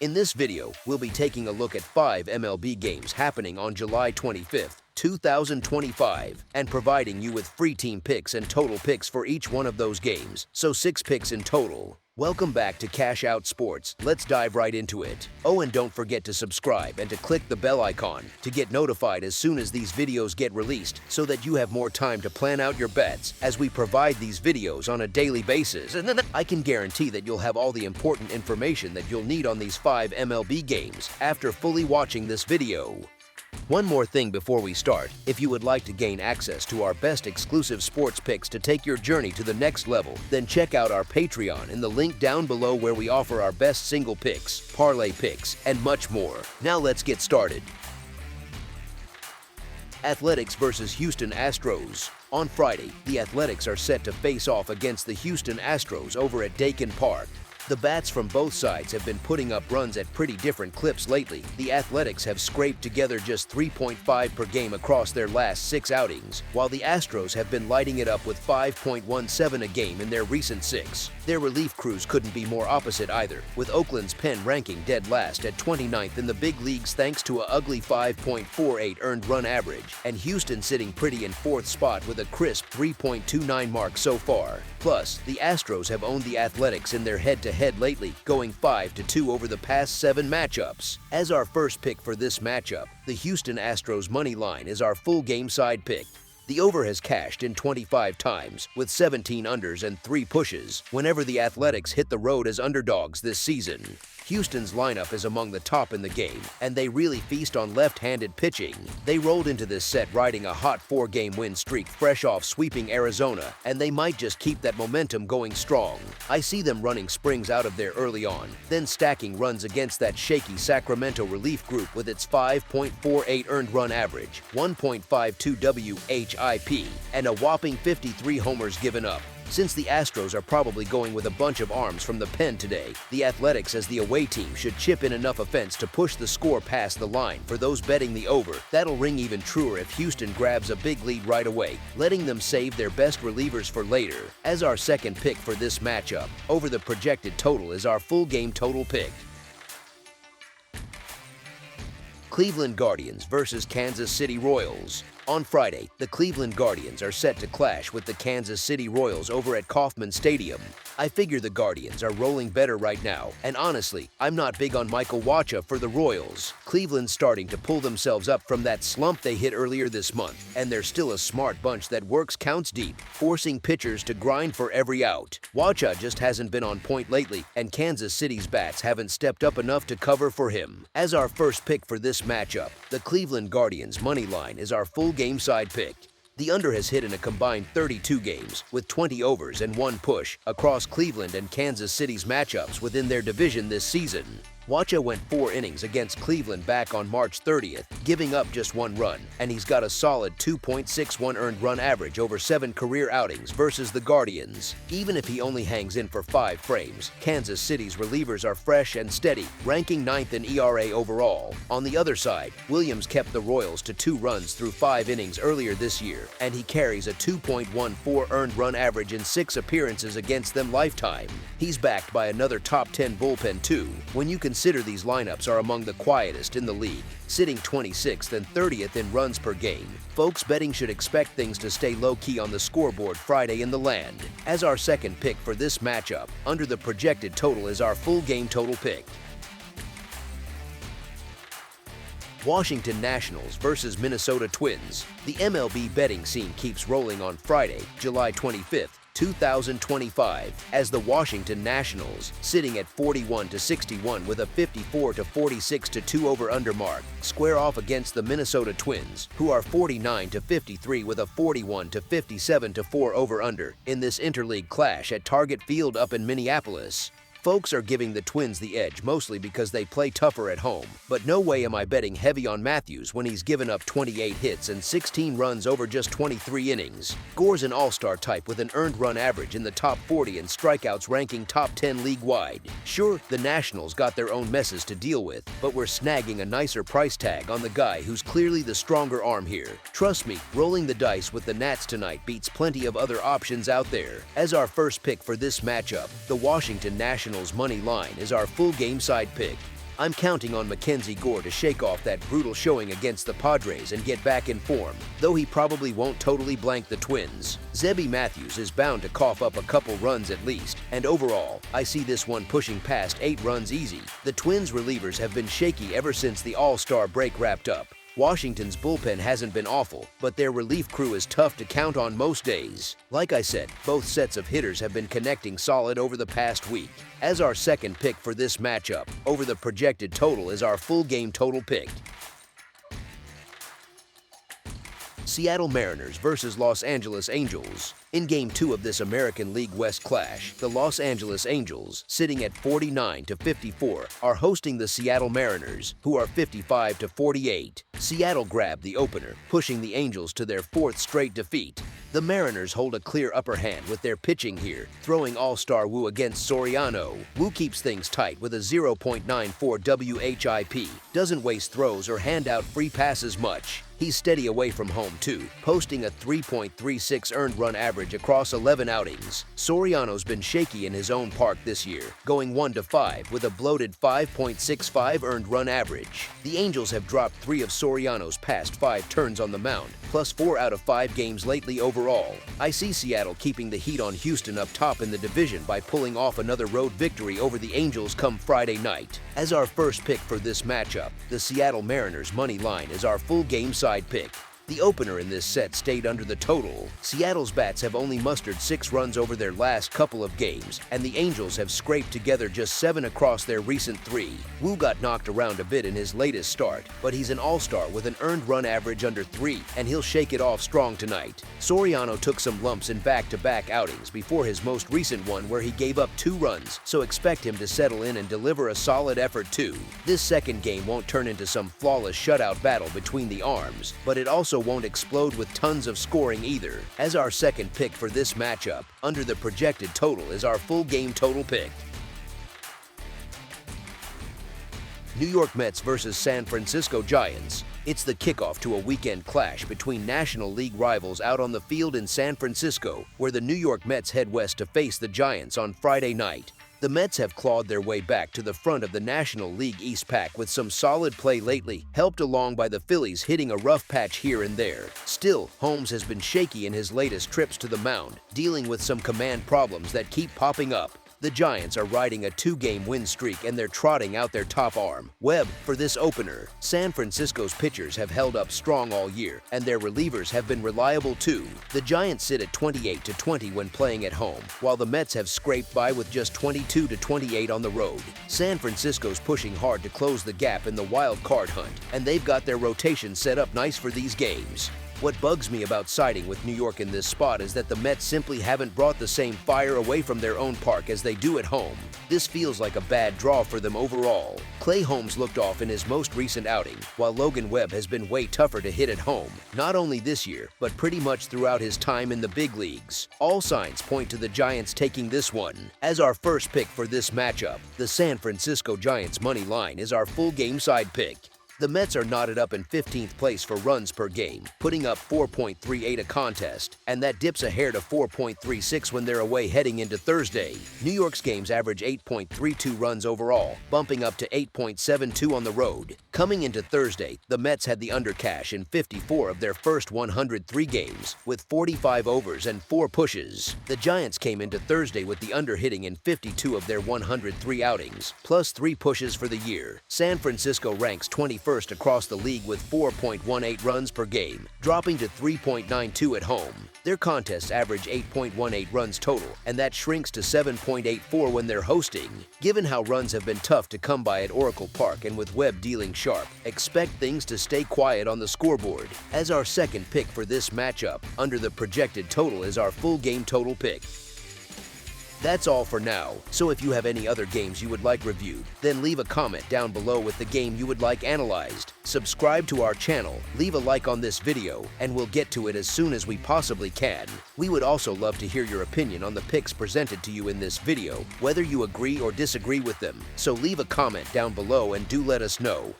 In this video, we'll be taking a look at 5 MLB games happening on July 25th, 2025, and providing you with free team picks and total picks for each one of those games, so 6 picks in total. Welcome back to Cash Out Sports. Let's dive right into it. Oh, and don't forget to subscribe and to click the bell icon to get notified as soon as these videos get released so that you have more time to plan out your bets as we provide these videos on a daily basis. And I can guarantee that you'll have all the important information that you'll need on these 5 MLB games after fully watching this video. One more thing before we start. If you would like to gain access to our best exclusive sports picks to take your journey to the next level, then check out our Patreon in the link down below where we offer our best single picks, parlay picks, and much more. Now let's get started. Athletics versus Houston Astros. On Friday, the Athletics are set to face off against the Houston Astros over at Dakin Park. The bats from both sides have been putting up runs at pretty different clips lately. The Athletics have scraped together just 3.5 per game across their last 6 outings, while the Astros have been lighting it up with 5.17 a game in their recent 6. Their relief crews couldn't be more opposite either, with Oakland's pen ranking dead last at 29th in the big leagues thanks to a ugly 5.48 earned run average, and Houston sitting pretty in 4th spot with a crisp 3.29 mark so far. Plus, the Astros have owned the Athletics in their head-to-head lately, going 5-2 over the past 7 matchups. As our first pick for this matchup, the Houston Astros money line is our full game side pick. The over has cashed in 25 times, with 17 unders and 3 pushes, whenever the Athletics hit the road as underdogs this season. Houston's lineup is among the top in the game, and they really feast on left-handed pitching. They rolled into this set riding a hot 4-game win streak fresh off sweeping Arizona, and they might just keep that momentum going strong. I see them running springs out of there early on, then stacking runs against that shaky Sacramento relief group with its 5.48 earned run average, 1.52 WHIP, and a whopping 53 homers given up. Since the Astros are probably going with a bunch of arms from the pen today, the Athletics as the away team should chip in enough offense to push the score past the line for those betting the over. That'll ring even truer if Houston grabs a big lead right away, letting them save their best relievers for later. As our second pick for this matchup, over the projected total is our full game total pick. Cleveland Guardians versus Kansas City Royals. On Friday, the Cleveland Guardians are set to clash with the Kansas City Royals over at Kauffman Stadium. I figure the Guardians are rolling better right now, and honestly, I'm not big on Michael Wacha for the Royals. Cleveland's starting to pull themselves up from that slump they hit earlier this month, and they're still a smart bunch that works counts deep, forcing pitchers to grind for every out. Wacha just hasn't been on point lately, and Kansas City's bats haven't stepped up enough to cover for him. As our first pick for this matchup, the Cleveland Guardians money line is our full game side pick. The under has hit in a combined 32 games, with 20 overs and 1 push, across Cleveland and Kansas City's matchups within their division this season. Wacha went 4 innings against Cleveland back on March 30th, giving up just 1 run, and he's got a solid 2.61 earned run average over 7 career outings versus the Guardians. Even if he only hangs in for 5 frames, Kansas City's relievers are fresh and steady, ranking 9th in ERA overall. On the other side, Williams kept the Royals to 2 runs through 5 innings earlier this year, and he carries a 2.14 earned run average in 6 appearances against them lifetime. He's backed by another top 10 bullpen too. When you consider these lineups are among the quietest in the league, sitting 26th and 30th in runs per game, folks betting should expect things to stay low-key on the scoreboard Friday in the land. As our second pick for this matchup, under the projected total is our full game total pick. Washington Nationals versus Minnesota Twins. The MLB betting scene keeps rolling on Friday, July 25th, 2025, as the Washington Nationals, sitting at 41-61 with a 54-46-2 over-under mark, square off against the Minnesota Twins, who are 49-53 with a 41-57-4 over-under in this interleague clash at Target Field up in Minneapolis. Folks are giving the Twins the edge mostly because they play tougher at home, but no way am I betting heavy on Matthews when he's given up 28 hits and 16 runs over just 23 innings. Gore's an all-star type with an earned run average in the top 40 and strikeouts ranking top 10 league-wide. Sure, the Nationals got their own messes to deal with, but we're snagging a nicer price tag on the guy who's clearly the stronger arm here. Trust me, rolling the dice with the Nats tonight beats plenty of other options out there. As our first pick for this matchup, the Washington Nationals money line is our full game side pick. I'm counting on Mackenzie Gore to shake off that brutal showing against the Padres and get back in form, though he probably won't totally blank the Twins. Zebby Matthews is bound to cough up a couple runs at least, and overall, I see this one pushing past 8 runs easy. The Twins relievers have been shaky ever since the All-Star break wrapped up. Washington's bullpen hasn't been awful, but their relief crew is tough to count on most days. Like I said, both sets of hitters have been connecting solid over the past week. As our second pick for this matchup, over the projected total is our full game total picked. Seattle Mariners versus Los Angeles Angels. In Game 2 of this American League West clash, the Los Angeles Angels, sitting at 49-54, are hosting the Seattle Mariners, who are 55-48. Seattle grabbed the opener, pushing the Angels to their 4th straight defeat. The Mariners hold a clear upper hand with their pitching here, throwing all-star Wu against Soriano. Wu keeps things tight with a 0.94 WHIP, doesn't waste throws or hand out free passes much. He's steady away from home too, posting a 3.36 earned run average across 11 outings. Soriano's been shaky in his own park this year, going 1-5 with a bloated 5.65 earned run average. The Angels have dropped 3 of Soriano's past 5 turns on the mound, plus 4 out of 5 games lately overall. I see Seattle keeping the heat on Houston up top in the division by pulling off another road victory over the Angels come Friday night. As our first pick for this matchup, the Seattle Mariners money line is our full game side pick. The opener in this set stayed under the total. Seattle's bats have only mustered 6 runs over their last couple of games, and the Angels have scraped together just 7 across their recent 3. Wu got knocked around a bit in his latest start, but he's an all-star with an earned run average under 3, and he'll shake it off strong tonight. Soriano took some lumps in back-to-back outings before his most recent one where he gave up 2 runs, so expect him to settle in and deliver a solid effort too. This second game won't turn into some flawless shutout battle between the arms, but it also won't explode with tons of scoring either. As our second pick for this matchup, under the projected total is our full game total pick. New York Mets versus San Francisco Giants. It's the kickoff to a weekend clash between National League rivals out on the field in San Francisco, where the New York Mets head west to face the Giants on Friday night. The Mets have clawed their way back to the front of the National League East pack with some solid play lately, helped along by the Phillies hitting a rough patch here and there. Still, Holmes has been shaky in his latest trips to the mound, dealing with some command problems that keep popping up. The Giants are riding a 2-game win streak and they're trotting out their top arm, Webb, for this opener. San Francisco's pitchers have held up strong all year, and their relievers have been reliable too. The Giants sit at 28-20 when playing at home, while the Mets have scraped by with just 22-28 on the road. San Francisco's pushing hard to close the gap in the wild card hunt, and they've got their rotation set up nice for these games. What bugs me about siding with New York in this spot is that the Mets simply haven't brought the same fire away from their own park as they do at home. This feels like a bad draw for them overall. Clay Holmes looked off in his most recent outing, while Logan Webb has been way tougher to hit at home, not only this year, but pretty much throughout his time in the big leagues. All signs point to the Giants taking this one. As our first pick for this matchup, the San Francisco Giants money line is our full game side pick. The Mets are knotted up in 15th place for runs per game, putting up 4.38 a contest, and that dips a hair to 4.36 when they're away heading into Thursday. New York's games average 8.32 runs overall, bumping up to 8.72 on the road. Coming into Thursday, the Mets had the undercash in 54 of their first 103 games, with 45 overs and 4 pushes. The Giants came into Thursday with the underhitting in 52 of their 103 outings, plus 3 pushes for the year. San Francisco ranks 21st across the league with 4.18 runs per game, dropping to 3.92 at home. Their contests average 8.18 runs total, and that shrinks to 7.84 when they're hosting. Given how runs have been tough to come by at Oracle Park and with Webb dealing sharp, expect things to stay quiet on the scoreboard. As our second pick for this matchup, under the projected total is our full game total pick. That's all for now, so if you have any other games you would like reviewed, then leave a comment down below with the game you would like analyzed. Subscribe to our channel, leave a like on this video, and we'll get to it as soon as we possibly can. We would also love to hear your opinion on the picks presented to you in this video, whether you agree or disagree with them, so leave a comment down below and do let us know.